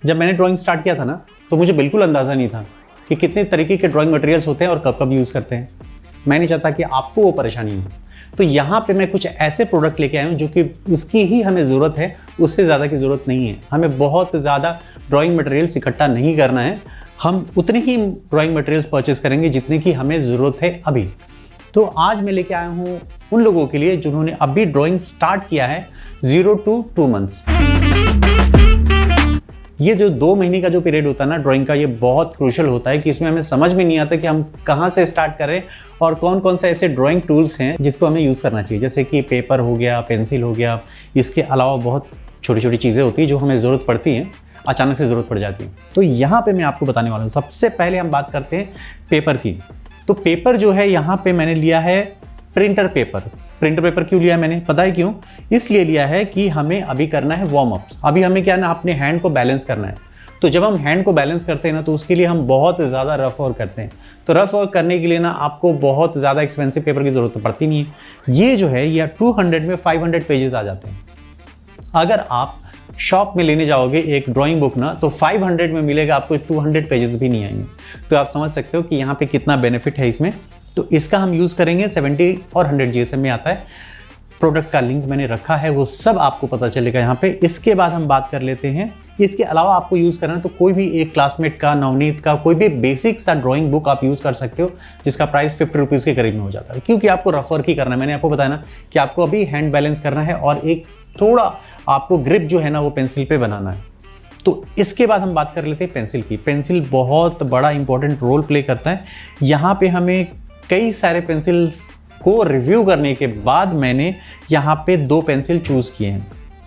जब मैंने drawing start किया था ना, तो मुझे बिल्कुल अंदाज़ा नहीं था कि कितने तरीके के ड्राइंग मटेरियल्स होते हैं और कब कब यूज़ करते हैं। मैं नहीं चाहता कि आपको वो परेशानी हो। तो यहाँ पे मैं कुछ ऐसे प्रोडक्ट लेके आया हूँ जो कि उसकी ही हमें ज़रूरत है, उससे ज़्यादा की ज़रूरत नहीं है। हमें बहुत ज़्यादा ड्राइंग मटेरियल्स इकट्ठा नहीं करना है, हम उतने ही ड्राइंग मटेरियल्स परचेज करेंगे जितने की हमें ज़रूरत है अभी। तो आज मैं लेके आया हूँ उन लोगों के लिए जिन्होंने अभी ड्राइंग स्टार्ट किया है 0 to 2 months। ये जो 2 महीने का जो पीरियड होता है ना ड्राइंग का, ये बहुत क्रूशियल होता है कि इसमें हमें समझ में नहीं आता कि हम कहाँ से स्टार्ट करें और कौन कौन से ऐसे ड्राइंग टूल्स हैं जिसको हमें यूज़ करना चाहिए। जैसे कि पेपर हो गया, पेंसिल हो गया, इसके अलावा बहुत छोटी छोटी चीज़ें होती हैं जो हमें ज़रूरत पड़ती हैं, अचानक से ज़रूरत पड़ जाती है। तो यहाँ पे मैं आपको बताने वाला हूँ। सबसे पहले हम बात करते हैं पेपर की। तो पेपर जो है यहाँ पे मैंने लिया है प्रिंटर पेपर। प्रिंटर पेपर क्यों लिया है मैंने, पता है क्यों? इसलिए लिया है कि हमें अभी करना है वार्म अप्स। अभी हमें क्या ना अपने हैंड को बैलेंस करना है। तो जब हम हैंड को बैलेंस करते हैं ना, तो उसके लिए हम बहुत ज़्यादा रफ वर्क करते हैं। तो रफ वर्क करने के लिए ना आपको बहुत ज़्यादा एक्सपेंसिव पेपर की ज़रूरत पड़ती नहीं है। ये जो है ये 200 में 500 पेजेस आ जाते हैं। अगर आप शॉप में लेने जाओगे एक ड्राइंग बुक ना, तो 500 में मिलेगा आपको, 200 पेजेस भी नहीं आएंगे। तो आप समझ सकते हो कि यहाँ पे कितना बेनिफिट है इसमें। तो इसका हम यूज़ करेंगे 70 और 100 GSM में आता है। प्रोडक्ट का लिंक मैंने रखा है, वो सब आपको पता चलेगा यहाँ पे। इसके बाद हम बात कर लेते हैं, इसके अलावा आपको यूज़ करना है तो कोई भी एक क्लासमेट का, नवनीत का, कोई भी बेसिक सा ड्राइंग बुक आप यूज़ कर सकते हो जिसका प्राइस 50 रुपीज़ के करीब में हो जाता है। क्योंकि आपको रफ वर्क ही करना है। मैंने आपको बताया ना कि आपको अभी हैंड बैलेंस करना है और एक थोड़ा आपको ग्रिप जो है ना वो पेंसिल पे बनाना है। तो इसके बाद हम बात कर लेते हैं पेंसिल की। पेंसिल बहुत बड़ा इंपॉर्टेंट रोल प्ले करता है। यहाँ पे हमें कई सारे पेंसिल्स को रिव्यू करने के बाद मैंने यहाँ पे 2 पेंसिल चूज़ किए हैं,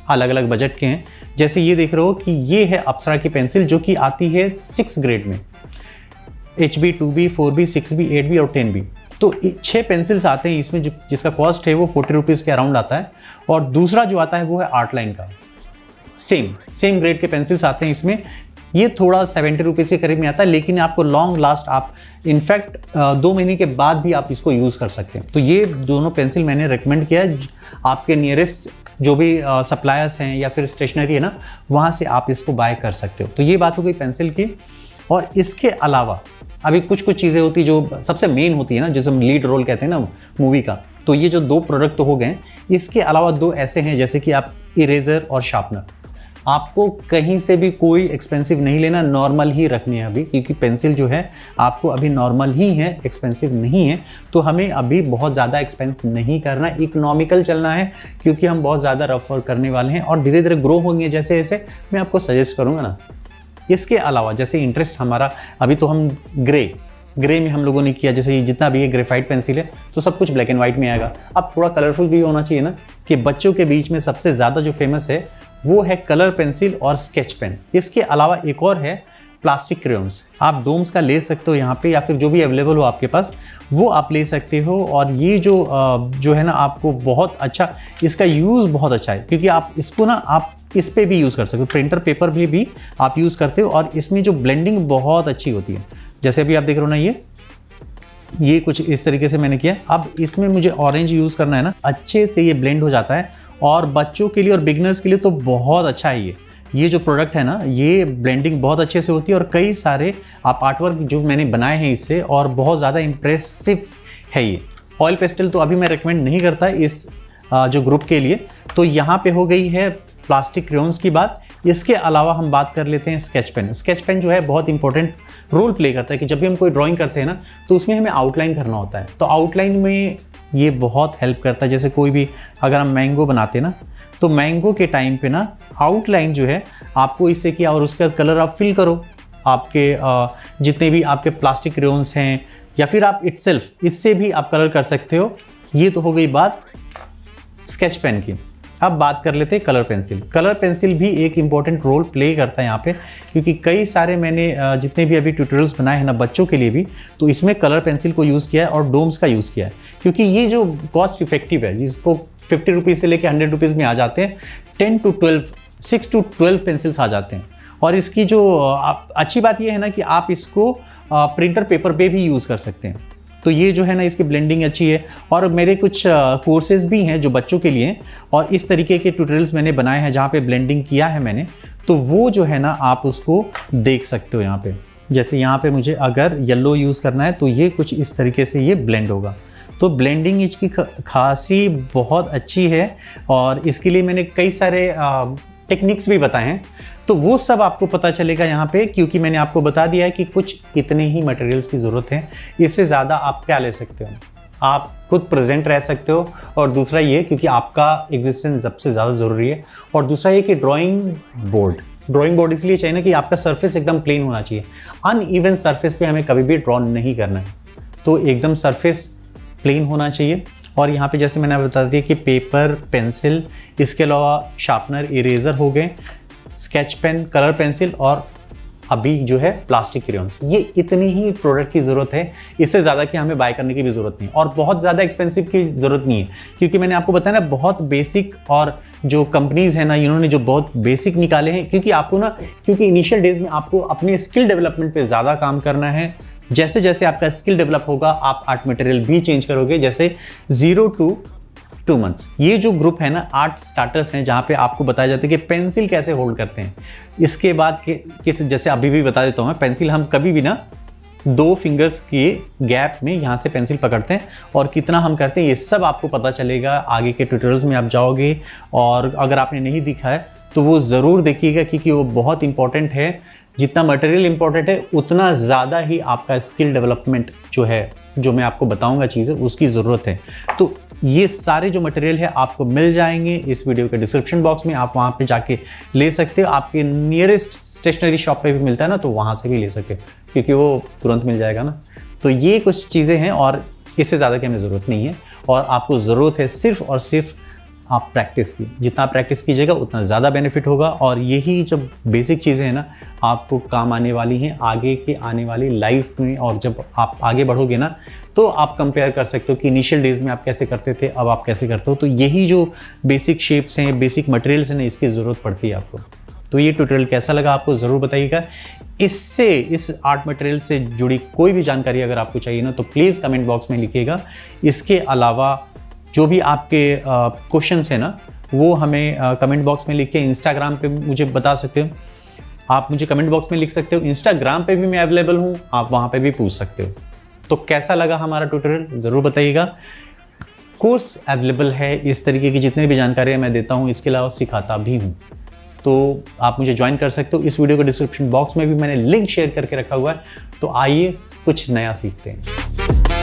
अलग अलग बजट के हैं। जैसे ये देख रहे हो कि ये है अप्सरा की पेंसिल जो कि आती है 6 ग्रेड में, HB, 2B, 4B, 6B, 8B और 10B। तो 6 पेंसिल्स आते हैं इसमें, जिसका कॉस्ट है वो 40 रुपीज़ के अराउंड आता है। और दूसरा जो आता है वो है आर्ट लाइन का, सेम ग्रेड के पेंसिल्स आते हैं इसमें। ये थोड़ा 70 रुपीज़ के करीब में आता है, लेकिन आपको लॉन्ग लास्ट, आप इनफैक्ट 2 महीने के बाद भी आप इसको यूज़ कर सकते हैं। तो ये दोनों पेंसिल मैंने रेकमेंड किया है। आपके नियरेस्ट जो भी सप्लायर्स हैं या फिर स्टेशनरी है ना, वहाँ से आप इसको बाय कर सकते हो। तो ये बात हो गई पेंसिल की। और इसके अलावा अभी कुछ चीज़ें होती जो सबसे मेन होती है ना, जैसे हम लीड रोल कहते हैं ना मूवी का। तो ये जो 2 प्रोडक्ट तो हो गए। इसके अलावा 2 ऐसे हैं जैसे कि आप इरेजर और शार्पनर। आपको कहीं से भी कोई एक्सपेंसिव नहीं लेना, नॉर्मल ही रखनी है अभी, क्योंकि पेंसिल जो है आपको अभी नॉर्मल ही है, एक्सपेंसिव नहीं है। तो हमें अभी बहुत ज़्यादा एक्सपेंस नहीं करना, इकोनॉमिकल चलना है, क्योंकि हम बहुत ज़्यादा रफ वर्क करने वाले हैं और धीरे धीरे ग्रो होंगे जैसे जैसे। मैं आपको सजेस्ट करूँगा ना। इसके अलावा जैसे इंटरेस्ट हमारा अभी, तो हम ग्रे में हम लोगों ने किया। जैसे जितना भी ये ग्रेफाइट पेंसिल है तो सब कुछ ब्लैक एंड वाइट में आएगा। अब थोड़ा कलरफुल भी होना चाहिए ना, कि बच्चों के बीच में सबसे ज़्यादा जो फेमस है वो है कलर पेंसिल और स्केच पेन। इसके अलावा एक और है प्लास्टिक क्रेयॉन्स। आप डोम्स का ले सकते हो यहाँ पे, या फिर जो भी अवेलेबल हो आपके पास वो आप ले सकते हो। और ये जो है ना आपको बहुत अच्छा, इसका यूज़ बहुत अच्छा है, क्योंकि आप इसको ना आप इस पे भी यूज़ कर सकते हो। प्रिंटर पेपर भी आप यूज़ करते हो और इसमें जो ब्लेंडिंग बहुत अच्छी होती है। जैसे अभी आप देख रहे हो ना, ये कुछ इस तरीके से मैंने किया। अब इसमें मुझे ऑरेंज यूज़ करना है ना, अच्छे से ये ब्लेंड हो जाता है। और बच्चों के लिए और बिगनर्स के लिए तो बहुत अच्छा है ये जो प्रोडक्ट है ना, ये ब्लेंडिंग बहुत अच्छे से होती है। और कई सारे आप आर्टवर्क जो मैंने बनाए हैं इससे, और बहुत ज़्यादा इम्प्रेसिव है ये। ऑयल पेस्टल तो अभी मैं रिकमेंड नहीं करता इस जो ग्रुप के लिए। तो यहाँ पे हो गई है प्लास्टिक क्रेयॉन्स की बात। इसके अलावा हम बात कर लेते हैं स्केच पेन। स्केच पेन जो है बहुत इंपॉर्टेंट रोल प्ले करता है कि जब भी हम कोई ड्राइंग करते हैं ना, तो उसमें हमें आउटलाइन करना होता है। तो आउटलाइन में ये बहुत हेल्प करता है। जैसे कोई भी अगर हम मैंगो बनाते हैं ना, तो मैंगो के टाइम पे ना आउटलाइन जो है आपको इससे किया, और उसका कलर आप फिल करो। आपके जितने भी आपके प्लास्टिक क्रेयॉन्स हैं, या फिर आप इटसेल्फ इससे भी आप कलर कर सकते हो। ये तो हो गई बात स्केच पेन की। अब बात कर लेते हैं कलर पेंसिल। कलर पेंसिल भी एक इम्पॉर्टेंट रोल प्ले करता है यहाँ पे, क्योंकि कई सारे मैंने जितने भी अभी ट्यूटोरियल्स बनाए हैं ना बच्चों के लिए भी, तो इसमें कलर पेंसिल को यूज़ किया है और डोम्स का यूज़ किया है। क्योंकि ये जो कॉस्ट इफेक्टिव है, जिसको 50 रुपीज़ से लेकर 100 रुपीज़ में आ जाते हैं, 6 to 12 पेंसिल्स आ जाते हैं। और इसकी जो अच्छी बात ये है ना कि आप इसको प्रिंटर पेपर पे भी यूज़ कर सकते हैं। तो ये जो है ना इसकी ब्लेंडिंग अच्छी है। और मेरे कुछ कोर्सेज भी हैं जो बच्चों के लिए, और इस तरीके के ट्यूटोरियल्स मैंने बनाए हैं जहाँ पे ब्लेंडिंग किया है मैंने। तो वो जो है ना आप उसको देख सकते हो यहाँ पे। जैसे यहाँ पे मुझे अगर येलो यूज़ करना है तो ये कुछ इस तरीके से ये ब्लेंड होगा। तो ब्लेंडिंग इसकी खासी बहुत अच्छी है और इसके लिए मैंने कई सारे टेक्निक्स भी बताए हैं, तो वो सब आपको पता चलेगा यहाँ पे, क्योंकि मैंने आपको बता दिया है कि कुछ इतने ही मटेरियल्स की ज़रूरत है। इससे ज़्यादा आप क्या ले सकते हो, आप खुद प्रेजेंट रह सकते हो। और दूसरा ये क्योंकि आपका एग्जिस्टेंस सबसे ज़्यादा ज़रूरी है। और दूसरा ये कि ड्राइंग बोर्ड इसलिए चाहिए ना कि आपका सरफेस एकदम प्लेन होना चाहिए। अनइवन सरफेस पे हमें कभी भी ड्रॉ नहीं करना है, तो एकदम सरफेस प्लेन होना चाहिए। और यहाँ पे जैसे मैंने बता दिया कि पेपर, पेंसिल, इसके अलावा शार्पनर, इरेजर हो गए, स्केच पेन, कलर पेंसिल और अभी जो है प्लास्टिक क्रेयॉन्स, ये इतनी ही प्रोडक्ट की ज़रूरत है। इससे ज़्यादा कि हमें बाय करने की भी ज़रूरत नहीं और बहुत ज़्यादा एक्सपेंसिव की ज़रूरत नहीं है, क्योंकि मैंने आपको बताया ना बहुत बेसिक, और जो कंपनीज़ है ना इन्होंने जो बहुत बेसिक निकाले हैं, क्योंकि आपको ना, क्योंकि इनिशियल डेज में आपको अपने स्किल डेवलपमेंट पे ज़्यादा काम करना है। जैसे जैसे आपका स्किल डेवलप होगा आप आर्ट मटेरियल भी चेंज करोगे। जैसे 0 to 2 months ये जो ग्रुप है ना आर्ट स्टार्टर्स हैं, जहाँ पे आपको बताया जाता है कि पेंसिल कैसे होल्ड करते हैं। इसके बाद किस जैसे अभी भी बता देता हूँ मैं, पेंसिल हम कभी भी ना 2 फिंगर्स के गैप में यहाँ से पेंसिल पकड़ते हैं और कितना हम करते हैं ये सब आपको पता चलेगा आगे के ट्यूटोरियल्स में आप जाओगे। और अगर आपने नहीं दिखा है तो वो ज़रूर देखिएगा, क्योंकि वो बहुत इंपॉर्टेंट है। जितना मटेरियल इंपॉर्टेंट है उतना ज़्यादा ही आपका स्किल डेवलपमेंट जो है, जो मैं आपको बताऊंगा चीज़ें, उसकी ज़रूरत है। तो ये सारे जो मटेरियल है आपको मिल जाएंगे इस वीडियो के डिस्क्रिप्शन बॉक्स में, आप वहाँ पे जाके ले सकते हो। आपके नियरेस्ट स्टेशनरी शॉप पे भी मिलता है ना, तो वहाँ से भी ले सकते हो, क्योंकि वो तुरंत मिल जाएगा ना। तो ये कुछ चीज़ें हैं और इससे ज़्यादा की हमें ज़रूरत नहीं है। और आपको ज़रूरत है सिर्फ और सिर्फ आप प्रैक्टिस की। जितना प्रैक्टिस कीजिएगा उतना ज़्यादा बेनिफिट होगा। और यही जब बेसिक चीज़ें हैं ना आपको काम आने वाली हैं आगे के आने वाली लाइफ में। और जब आप आगे बढ़ोगे ना तो आप कंपेयर कर सकते हो कि इनिशियल डेज में आप कैसे करते थे, अब आप कैसे करते हो। तो यही जो बेसिक शेप्स हैं, बेसिक मटेरियल्स हैं ना, इसकी ज़रूरत पड़ती है आपको। तो ये ट्यूटोरियल कैसा लगा आपको ज़रूर बताइएगा। इस आर्ट मटेरियल से जुड़ी कोई भी जानकारी अगर आपको चाहिए ना तो प्लीज़ कमेंट बॉक्स में लिखिएगा। इसके अलावा जो भी आपके क्वेश्चंस हैं ना वो हमें कमेंट बॉक्स में लिख के इंस्टाग्राम पे मुझे बता सकते हो। आप मुझे कमेंट बॉक्स में लिख सकते हो। इंस्टाग्राम पे भी मैं अवेलेबल हूँ, आप वहाँ पे भी पूछ सकते हो। तो कैसा लगा हमारा ट्यूटोरियल ज़रूर बताइएगा। कोर्स अवेलेबल है, इस तरीके की जितनी भी जानकारियाँ मैं देता हूँ, इसके अलावा सिखाता भी हूँ, तो आप मुझे ज्वाइन कर सकते हो। इस वीडियो के डिस्क्रिप्शन बॉक्स में भी मैंने लिंक शेयर करके रखा हुआ है। तो आइए कुछ नया सीखते हैं।